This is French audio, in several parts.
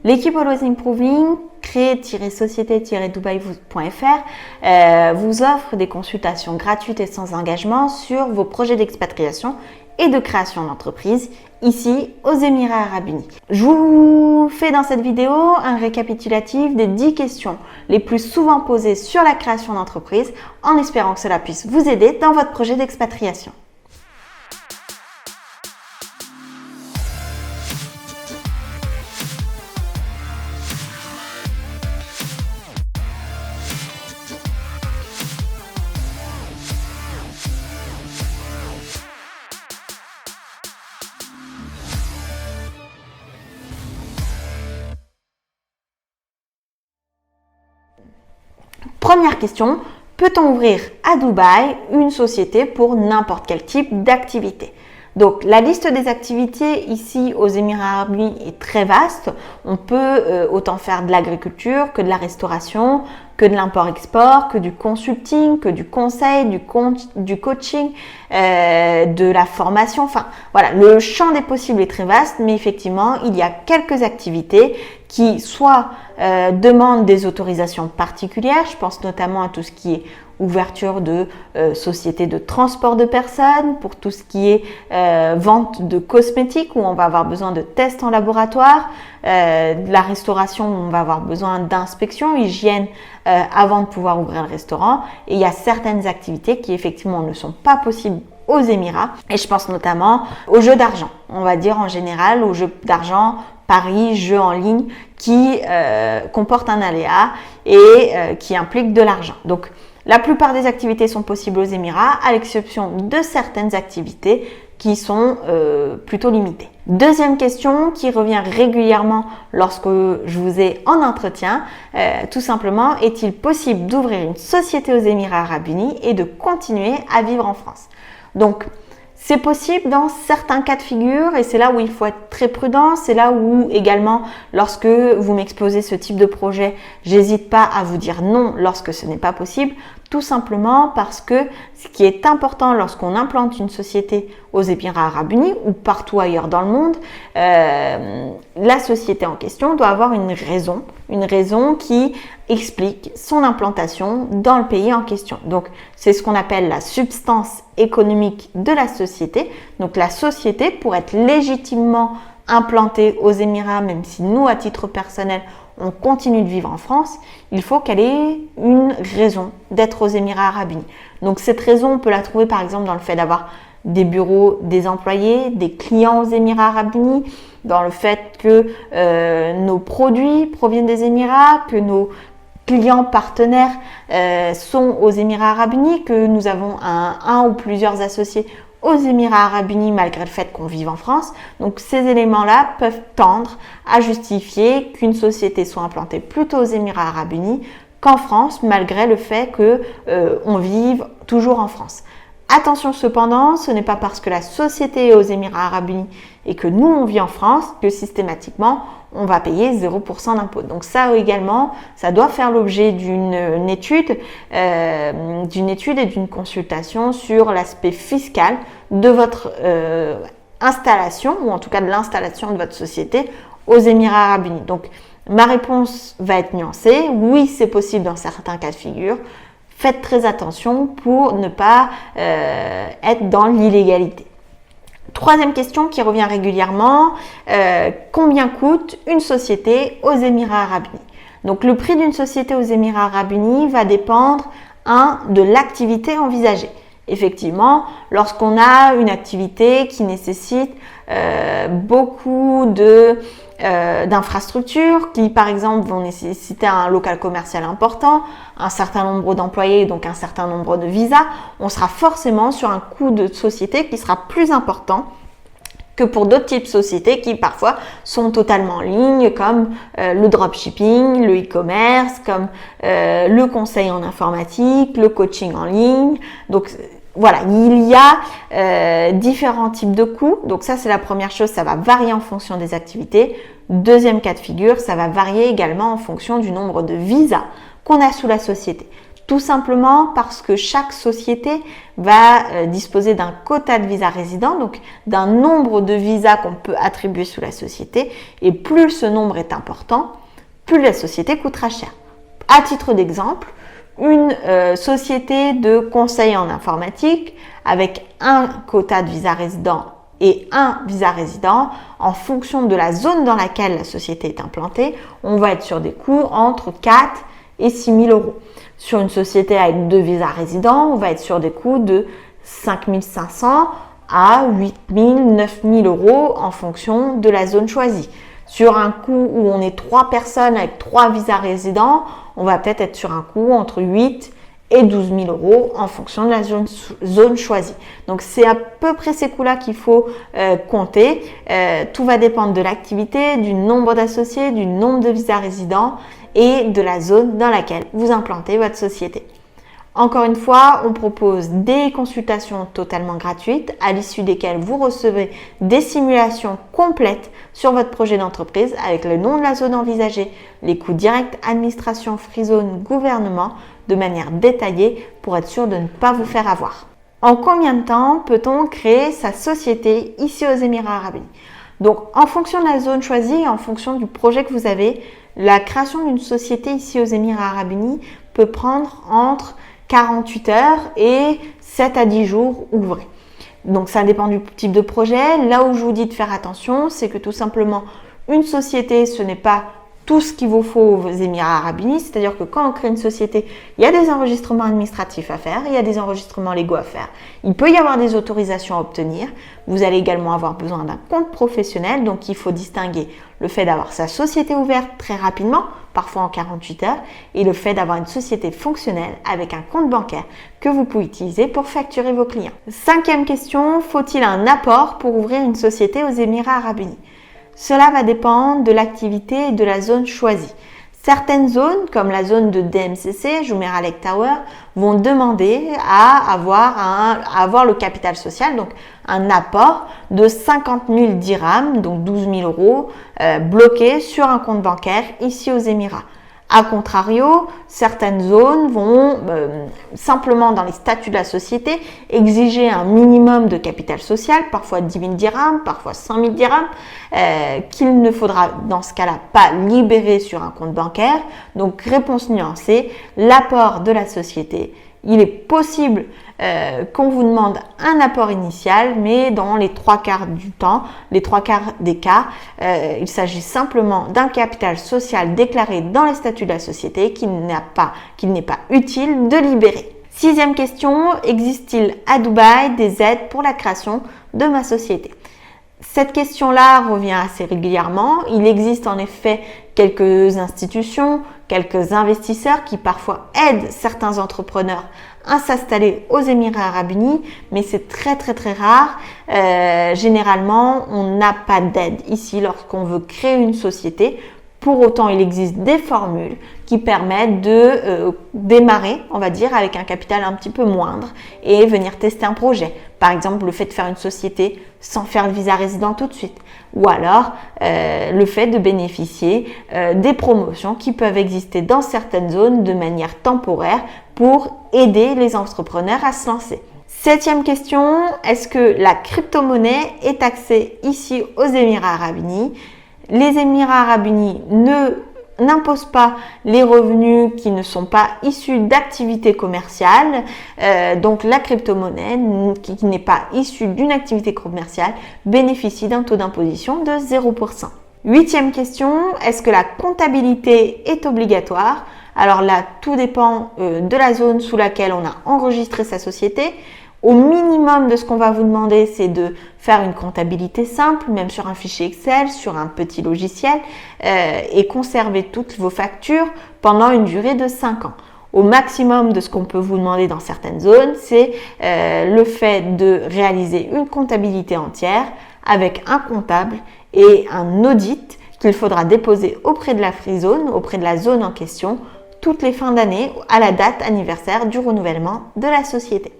L'équipe Always Improving, créer-société-dubaï.fr, vous offre des consultations gratuites et sans engagement sur vos projets d'expatriation et de création d'entreprise ici aux Émirats Arabes Unis. Je vous fais dans cette vidéo un récapitulatif des 10 questions les plus souvent posées sur la création d'entreprise en espérant que cela puisse vous aider dans votre projet d'expatriation. Première question, peut-on ouvrir à Dubaï une société pour n'importe quel type d'activité? Donc, la liste des activités ici aux Émirats Arabes Unis est très vaste. On peut autant faire de l'agriculture que de la restauration, que de l'import-export, que du consulting, que du conseil, du coaching, de la formation. Enfin, voilà, le champ des possibles est très vaste, mais effectivement, il y a quelques activités qui soit demandent des autorisations particulières. Je pense notamment à tout ce qui est ouverture de sociétés de transport de personnes, pour tout ce qui est vente de cosmétiques où on va avoir besoin de tests en laboratoire, de la restauration où on va avoir besoin d'inspection, hygiène avant de pouvoir ouvrir le restaurant. Et il y a certaines activités qui effectivement ne sont pas possibles aux Émirats et je pense notamment aux jeux d'argent. On va dire en général aux jeux d'argent, paris, jeux en ligne qui comportent un aléa et qui impliquent de l'argent. Donc, la plupart des activités sont possibles aux Émirats, à l'exception de certaines activités qui sont plutôt limitées. Deuxième question qui revient régulièrement lorsque je vous ai en entretien, tout simplement, est-il possible d'ouvrir une société aux Émirats Arabes Unis et de continuer à vivre en France? Donc, c'est possible dans certains cas de figure et c'est là où il faut être très prudent. C'est là où également, lorsque vous m'exposez ce type de projet, j'hésite pas à vous dire non lorsque ce n'est pas possible. Tout simplement parce que ce qui est important lorsqu'on implante une société aux Émirats Arabes Unis ou partout ailleurs dans le monde, la société en question doit avoir une raison qui explique son implantation dans le pays en question. Donc, c'est ce qu'on appelle la substance économique de la société. Donc, la société, pour être légitimement implantée aux Émirats, même si nous, à titre personnel, on continue de vivre en France, il faut qu'elle ait une raison d'être aux Émirats Arabes Unis. Donc, cette raison, on peut la trouver par exemple dans le fait d'avoir des bureaux, des employés, des clients aux Émirats Arabes Unis, dans le fait que nos produits proviennent des Émirats, que nos clients partenaires sont aux Émirats Arabes Unis, que nous avons un ou plusieurs associés aux Émirats Arabes Unis malgré le fait qu'on vive en France. Donc ces éléments-là peuvent tendre à justifier qu'une société soit implantée plutôt aux Émirats Arabes Unis qu'en France malgré le fait qu'on vive toujours en France. Attention cependant, ce n'est pas parce que la société est aux Émirats Arabes Unis et que nous on vit en France que systématiquement on va payer 0% d'impôt. Donc ça également, ça doit faire l'objet d'une étude et d'une consultation sur l'aspect fiscal de votre installation ou en tout cas de l'installation de votre société aux Émirats Arabes Unis. Donc ma réponse va être nuancée. Oui, c'est possible dans certains cas de figure. Faites très attention pour ne pas être dans l'illégalité. Troisième question qui revient régulièrement, combien coûte une société aux Émirats Arabes Unis? Donc le prix d'une société aux Émirats Arabes Unis va dépendre de l'activité envisagée. Effectivement, lorsqu'on a une activité qui nécessite beaucoup d'infrastructures qui par exemple vont nécessiter un local commercial important, un certain nombre d'employés, donc un certain nombre de visas, on sera forcément sur un coût de société qui sera plus important que pour d'autres types de sociétés qui parfois sont totalement en ligne comme le dropshipping, le e-commerce, comme le conseil en informatique, le coaching en ligne. Donc voilà, il y a différents types de coûts. Donc ça, c'est la première chose, ça va varier en fonction des activités. Deuxième cas de figure, ça va varier également en fonction du nombre de visas qu'on a sous la société. Tout simplement parce que chaque société va disposer d'un quota de visa résident, donc d'un nombre de visas qu'on peut attribuer sous la société. Et plus ce nombre est important, plus la société coûtera cher. À titre d'exemple, une société de conseil en informatique avec un quota de visa résident et un visa résident, en fonction de la zone dans laquelle la société est implantée, on va être sur des coûts entre 4 et 6 000 euros. Sur une société avec 2 visas résidents, on va être sur des coûts de 5 500 à 8 000, 9 000 euros en fonction de la zone choisie. Sur un coût où on est 3 personnes avec 3 visas résidents, on va peut-être être sur un coût entre 8 et 12 000 euros en fonction de la zone choisie. Donc, c'est à peu près ces coûts-là qu'il faut compter. Tout va dépendre de l'activité, du nombre d'associés, du nombre de visas résidents et de la zone dans laquelle vous implantez votre société. Encore une fois, on propose des consultations totalement gratuites à l'issue desquelles vous recevez des simulations complètes sur votre projet d'entreprise avec le nom de la zone envisagée, les coûts directs, administration, free zone, gouvernement, de manière détaillée pour être sûr de ne pas vous faire avoir. En combien de temps peut-on créer sa société ici aux Émirats Arabes Unis? Donc, en fonction de la zone choisie et en fonction du projet que vous avez, la création d'une société ici aux Émirats Arabes Unis peut prendre entre 48 heures et 7 à 10 jours ouvrés. Donc, ça dépend du type de projet. Là où je vous dis de faire attention, c'est que tout simplement, une société, ce n'est pas tout ce qu'il vous faut aux Émirats Arabes Unis, c'est-à-dire que quand on crée une société, il y a des enregistrements administratifs à faire, il y a des enregistrements légaux à faire, il peut y avoir des autorisations à obtenir, vous allez également avoir besoin d'un compte professionnel, donc il faut distinguer le fait d'avoir sa société ouverte très rapidement, parfois en 48 heures, et le fait d'avoir une société fonctionnelle avec un compte bancaire que vous pouvez utiliser pour facturer vos clients. 5e question, faut-il un apport pour ouvrir une société aux Émirats Arabes Unis? Cela va dépendre de l'activité et de la zone choisie. Certaines zones, comme la zone de DMCC, Jumeirah Lake Tower, vont demander à avoir le capital social, donc un apport de 50 000 dirhams, donc 12 000 euros, bloqués sur un compte bancaire ici aux Émirats. A contrario, certaines zones vont simplement dans les statuts de la société exiger un minimum de capital social, parfois 10 000 dirhams, parfois 100 000 dirhams, qu'il ne faudra dans ce cas-là pas libérer sur un compte bancaire. Donc, réponse nuancée, l'apport de la société, il est possible qu'on vous demande un apport initial, mais dans les 3/4 du temps, les 3/4 des cas, il s'agit simplement d'un capital social déclaré dans les statuts de la société qu'il n'est pas utile de libérer. 6e question, existe-t-il à Dubaï des aides pour la création de ma société? Cette question-là revient assez régulièrement. Il existe en effet quelques institutions, quelques investisseurs qui parfois aident certains entrepreneurs à s'installer aux Émirats Arabes Unis, mais c'est très rare. Généralement, on n'a pas d'aide ici lorsqu'on veut créer une société. Pour autant, il existe des formules qui permettent de démarrer, on va dire, avec un capital un petit peu moindre et venir tester un projet. Par exemple, le fait de faire une société sans faire le visa résident tout de suite. Ou alors, le fait de bénéficier des promotions qui peuvent exister dans certaines zones de manière temporaire pour aider les entrepreneurs à se lancer. 7e question, est-ce que la crypto-monnaie est taxée ici aux Émirats Arabes Unis? Les Émirats Arabes Unis n'imposent pas les revenus qui ne sont pas issus d'activités commerciales. Donc la crypto-monnaie qui n'est pas issue d'une activité commerciale bénéficie d'un taux d'imposition de 0%. 8e question, est-ce que la comptabilité est obligatoire? Alors là, tout dépend de la zone sous laquelle on a enregistré sa société. Au minimum de ce qu'on va vous demander, c'est de faire une comptabilité simple, même sur un fichier Excel, sur un petit logiciel, et conserver toutes vos factures pendant une durée de 5 ans. Au maximum de ce qu'on peut vous demander dans certaines zones, c'est le fait de réaliser une comptabilité entière avec un comptable et un audit qu'il faudra déposer auprès de la free zone, auprès de la zone en question, toutes les fins d'année à la date anniversaire du renouvellement de la société.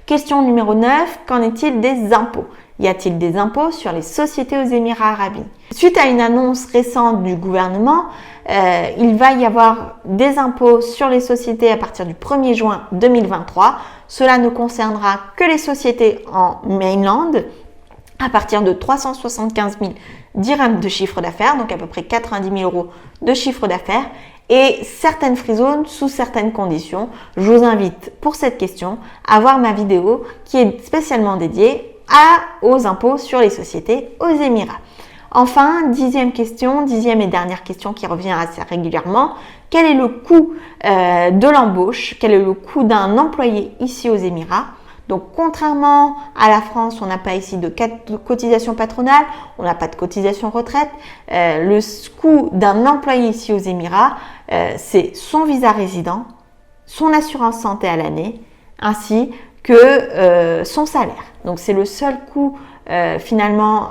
Question numéro 9, qu'en est-il des impôts? Y a-t-il des impôts sur les sociétés aux Émirats arabes unis? Suite à une annonce récente du gouvernement, il va y avoir des impôts sur les sociétés à partir du 1er juin 2023. Cela ne concernera que les sociétés en mainland à partir de 375 000 dirhams de chiffre d'affaires, donc à peu près 90 000 euros de chiffre d'affaires, et certaines free zones sous certaines conditions. Je vous invite pour cette question à voir ma vidéo qui est spécialement dédiée aux impôts sur les sociétés aux Émirats. Enfin, dixième et dernière question qui revient assez régulièrement, quel est le coût de l'embauche, quel est le coût d'un employé ici aux Émirats? Donc, contrairement à la France, on n'a pas ici de cotisation patronale, on n'a pas de cotisation retraite. Le coût d'un employé ici aux Émirats, c'est son visa résident, son assurance santé à l'année, ainsi que son salaire. Donc, c'est le seul coût finalement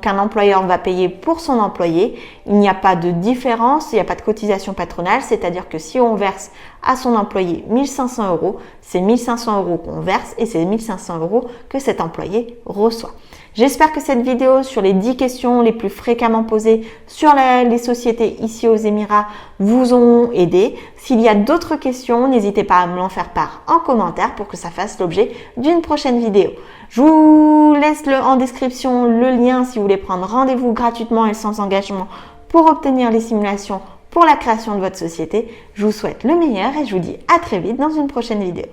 qu'un employeur va payer pour son employé. Il n'y a pas de différence, il n'y a pas de cotisation patronale, c'est-à-dire que si on verse à son employé 1500 euros, c'est 1500 euros qu'on verse et c'est 1500 euros que cet employé reçoit. J'espère que cette vidéo sur les 10 questions les plus fréquemment posées sur les sociétés ici aux Émirats vous ont aidé. S'il y a d'autres questions, n'hésitez pas à me l'en faire part en commentaire pour que ça fasse l'objet d'une prochaine vidéo. Je vous laisse en description le lien si vous voulez prendre rendez-vous gratuitement et sans engagement pour obtenir les simulations pour la création de votre société. Je vous souhaite le meilleur et je vous dis à très vite dans une prochaine vidéo.